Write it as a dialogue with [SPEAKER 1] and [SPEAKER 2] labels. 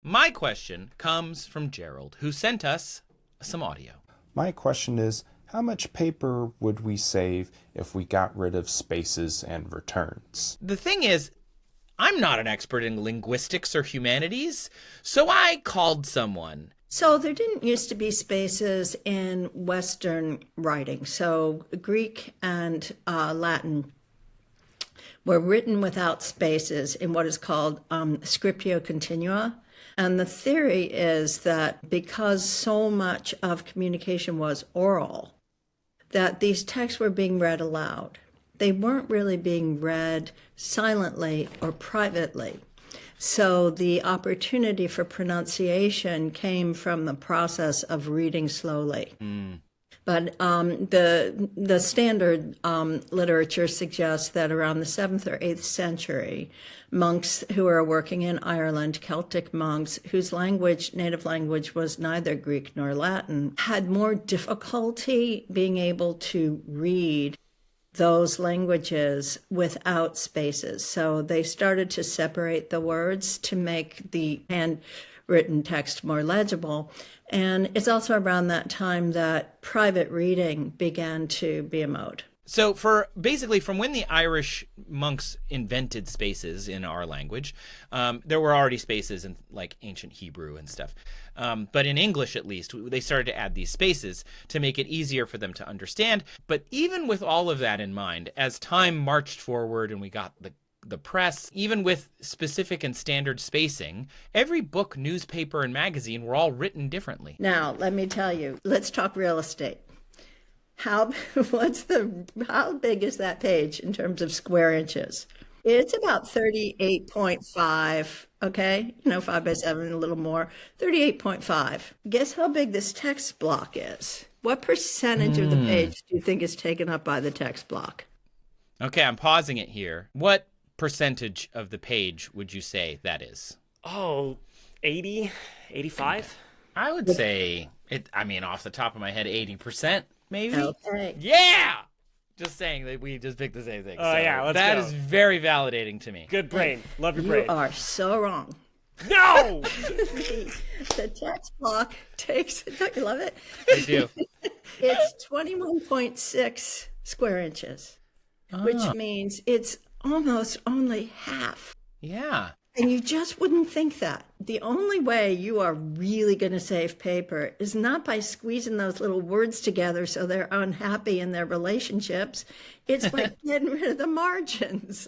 [SPEAKER 1] My question comes from Gerald, who sent us some audio.
[SPEAKER 2] My question is, how much paper would we save if we got rid of spaces and returns?
[SPEAKER 1] The thing is, I'm not an expert in linguistics or humanities, so I called someone.
[SPEAKER 3] So there didn't used to be spaces in Western writing. So Greek and Latin were written without spaces in what is called scriptio continua. And the theory is that because so much of communication was oral, that these texts were being read aloud. They weren't really being read silently or privately. So the opportunity for pronunciation came from the process of reading slowly. But the standard literature suggests that around the 7th or 8th century, monks who were working in Ireland, Celtic monks, whose native language was neither Greek nor Latin, had more difficulty being able to read those languages without spaces. So they started to separate the words to make the handwritten text more legible. And it's also around that time that private reading began to be a mode.
[SPEAKER 1] So basically from when the Irish monks invented spaces in our language, there were already spaces in like ancient Hebrew and stuff. But in English, at least, they started to add these spaces to make it easier for them to understand. But even with all of that in mind, as time marched forward and we got the press, even with specific and standard spacing, every book, newspaper, and magazine were all written differently.
[SPEAKER 3] Now, let me tell you, let's talk real estate. How big is that page in terms of square inches? It's about 38.5, okay? 5 by 7, a little more. 38.5. Guess how big this text block is? What percentage of the page do you think is taken up by the text block?
[SPEAKER 1] Okay, I'm pausing it here. What percentage of the page would you say that is?
[SPEAKER 4] Oh, 80, 85?
[SPEAKER 1] I would say, off the top of my head, 80%, maybe?
[SPEAKER 3] Okay.
[SPEAKER 1] Yeah! Just saying that we just picked the same thing.
[SPEAKER 4] Oh, yeah, let's
[SPEAKER 1] That
[SPEAKER 4] go.
[SPEAKER 1] is very validating to me.
[SPEAKER 4] Good brain. Love your brain.
[SPEAKER 3] You are so wrong.
[SPEAKER 4] No!
[SPEAKER 3] The text block takes, don't you love it?
[SPEAKER 1] I do.
[SPEAKER 3] It's 21.6 square inches, which means it's almost only half.
[SPEAKER 1] Yeah.
[SPEAKER 3] And you just wouldn't think that. The only way you are really going to save paper is not by squeezing those little words together so they're unhappy in their relationships. It's by getting rid of the margins.